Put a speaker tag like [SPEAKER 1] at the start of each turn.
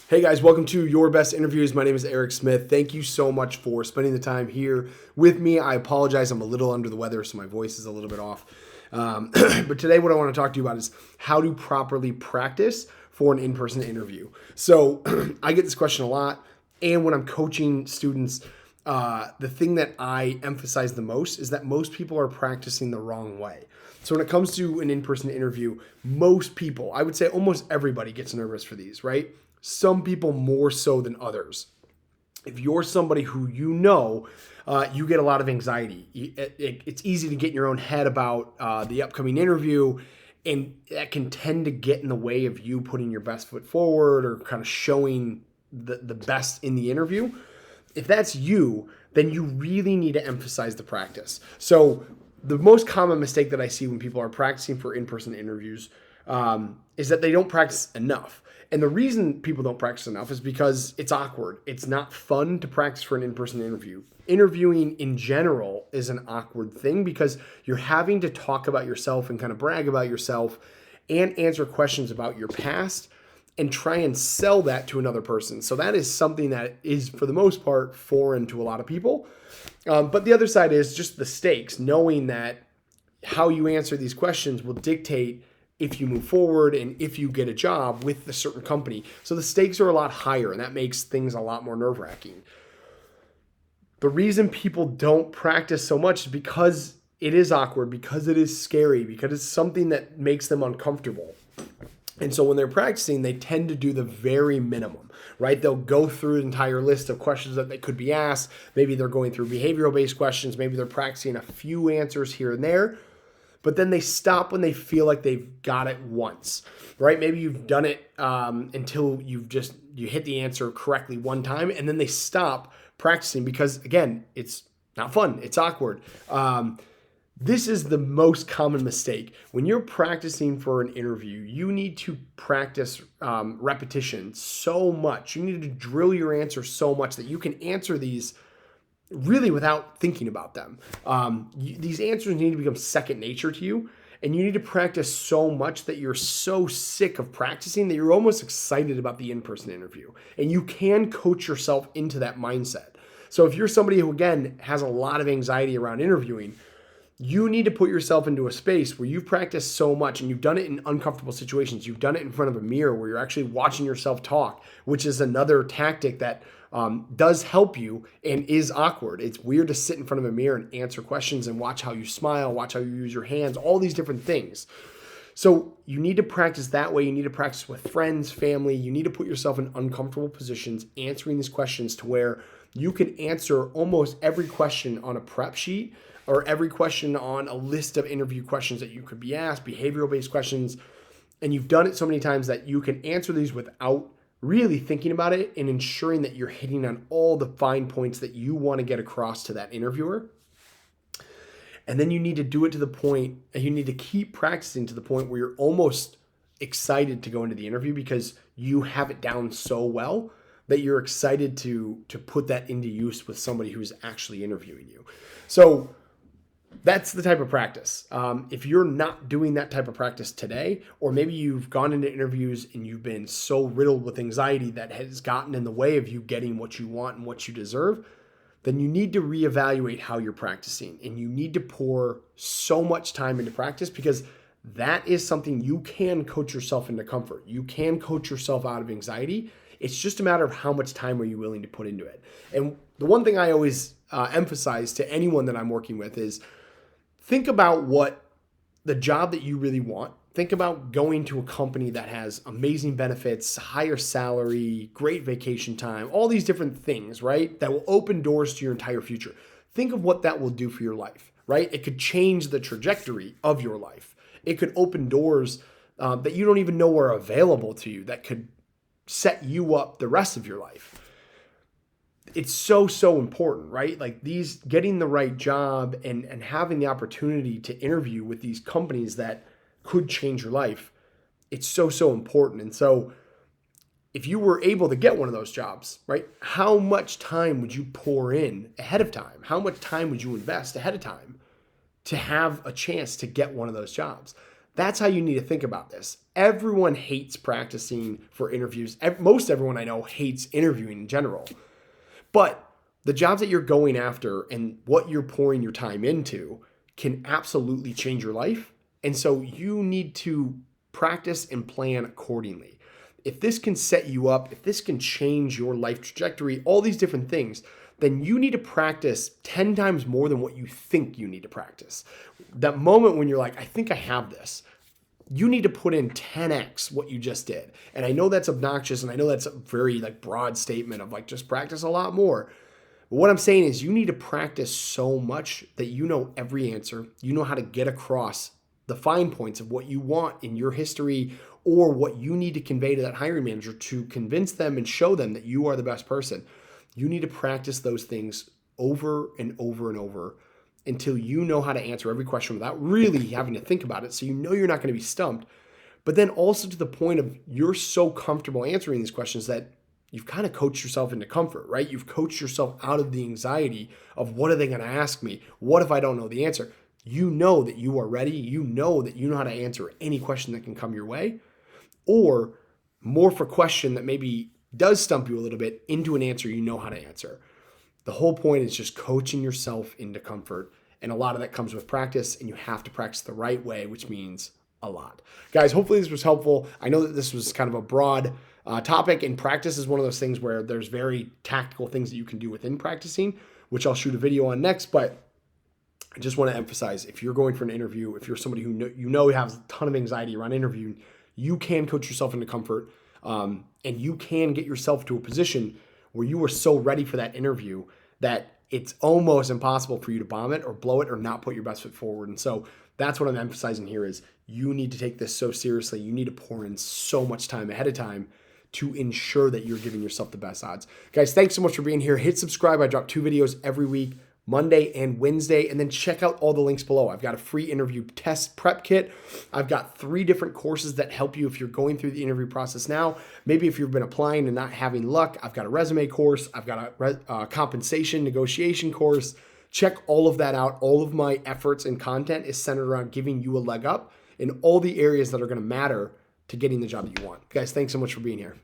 [SPEAKER 1] Hey guys, welcome to Your Best Interviews. My name is Eric Smith. Thank you so much for spending the time here with me. I apologize, I'm a little under the weather, so my voice is a little bit off. But today what I want to talk to you about is how to properly practice for an in-person interview. So I get this question a lot, and when I'm coaching students, the thing that I emphasize the most is that most people are practicing the wrong way. So when it comes to an in-person interview, most people, I would say almost everybody gets nervous for these, right? Some people more so than others. If you're somebody who you get a lot of anxiety. It's easy to get in your own head about the upcoming interview, and that can tend to get in the way of you putting your best foot forward or kind of showing the best in the interview. If that's you, then you really need to emphasize the practice. So the most common mistake that I see when people are practicing for in-person interviews is that they don't practice enough. And the reason people don't practice enough is because it's awkward. It's not fun to practice for an in-person interview. Interviewing in general is an awkward thing because you're having to talk about yourself and kind of brag about yourself and answer questions about your past and try and sell that to another person. So that is something that is, for the most part, foreign to a lot of people. But the other side is just the stakes, knowing that how you answer these questions will dictate if you move forward and if you get a job with a certain company. So the stakes are a lot higher, and that makes things a lot more nerve-wracking. The reason people don't practice so much is because it is awkward, because it is scary, because it's something that makes them uncomfortable. And so when they're practicing, they tend to do the very minimum, right? They'll go through an entire list of questions that they could be asked. Maybe they're going through behavioral-based questions. Maybe they're practicing a few answers here and there. But then they stop when they feel like they've got it once, right? Maybe you've done it until you hit the answer correctly one time, and then they stop practicing because, again, it's not fun. It's awkward. This is the most common mistake. When you're practicing for an interview, you need to practice repetition so much. You need to drill your answer so much that you can answer these really without thinking about them. These answers need to become second nature to you, and you need to practice so much that you're so sick of practicing that you're almost excited about the in-person interview. And you can coach yourself into that mindset. So if you're somebody who, again, has a lot of anxiety around interviewing, you need to put yourself into a space where you've practiced so much and you've done it in uncomfortable situations. You've done it in front of a mirror where you're actually watching yourself talk, which is another tactic that does help you and is awkward. It's weird to sit in front of a mirror and answer questions and watch how you smile, watch how you use your hands, all these different things. So you need to practice that way. You need to practice with friends, family. You need to put yourself in uncomfortable positions answering these questions to where you can answer almost every question on a prep sheet or every question on a list of interview questions that you could be asked, behavioral-based questions. And you've done it so many times that you can answer these without really thinking about it and ensuring that you're hitting on all the fine points that you want to get across to that interviewer. And then you need to do it to the point, and you need to keep practicing to the point where you're almost excited to go into the interview because you have it down so well that you're excited to put that into use with somebody who's actually interviewing you. So that's the type of practice. If you're not doing that type of practice today, or maybe you've gone into interviews and you've been so riddled with anxiety that has gotten in the way of you getting what you want and what you deserve, then you need to reevaluate how you're practicing. And you need to pour so much time into practice because that is something you can coach yourself into comfort. You can coach yourself out of anxiety. It's just a matter of how much time are you willing to put into it. And the one thing I always emphasize to anyone that I'm working with is think about what the job that you really want. Think about going to a company that has amazing benefits, higher salary, great vacation time, all these different things, right? That will open doors to your entire future. Think of what that will do for your life, right? It could change the trajectory of your life. It could open doors that you don't even know are available to you that could set you up the rest of your life. It's so important, right? Like these, getting the right job and having the opportunity to interview with these companies that could change your life. It's so important. And so if you were able to get one of those jobs, right? How much time would you pour in ahead of time? How much time would you invest ahead of time to have a chance to get one of those jobs? That's how you need to think about this. Everyone hates practicing for interviews. Most everyone I know hates interviewing in general. But the jobs that you're going after and what you're pouring your time into can absolutely change your life. And so you need to practice and plan accordingly. If this can set you up, if this can change your life trajectory, all these different things, then you need to practice 10 times more than what you think you need to practice. That moment when you're like, I think I have this, you need to put in 10x what you just did. And I know that's obnoxious, and I know that's a very broad statement of just practice a lot more. But what I'm saying is you need to practice so much that you know every answer. You know how to get across the fine points of what you want in your history or what you need to convey to that hiring manager to convince them and show them that you are the best person. You need to practice those things over and over and over until you know how to answer every question without really having to think about it. So you know you're not going to be stumped. But then also to the point of you're so comfortable answering these questions that you've kind of coached yourself into comfort, right? You've coached yourself out of the anxiety of what are they going to ask me? What if I don't know the answer? You know that you are ready. You know that you know how to answer any question that can come your way, or morph a question that maybe does stump you a little bit into an answer you know how to answer. The whole point is just coaching yourself into comfort. And a lot of that comes with practice, and you have to practice the right way, which means a lot. Guys, hopefully this was helpful. I know that this was kind of a broad topic, and practice is one of those things where there's very tactical things that you can do within practicing, which I'll shoot a video on next. But I just want to emphasize, if you're going for an interview, if you're somebody who you know has a ton of anxiety around interviewing, you can coach yourself into comfort, and you can get yourself to a position where you are so ready for that interview that it's almost impossible for you to bomb it or blow it or not put your best foot forward. And so that's what I'm emphasizing here is you need to take this so seriously. You need to pour in so much time ahead of time to ensure that you're giving yourself the best odds. Guys, thanks so much for being here. Hit subscribe. I drop 2 videos every week, Monday and Wednesday, and then check out all the links below. I've got a free interview test prep kit. I've got 3 different courses that help you if you're going through the interview process now. Maybe if you've been applying and not having luck, I've got a resume course. I've got a compensation negotiation course. Check all of that out. All of my efforts and content is centered around giving you a leg up in all the areas that are going to matter to getting the job that you want. Guys, thanks so much for being here.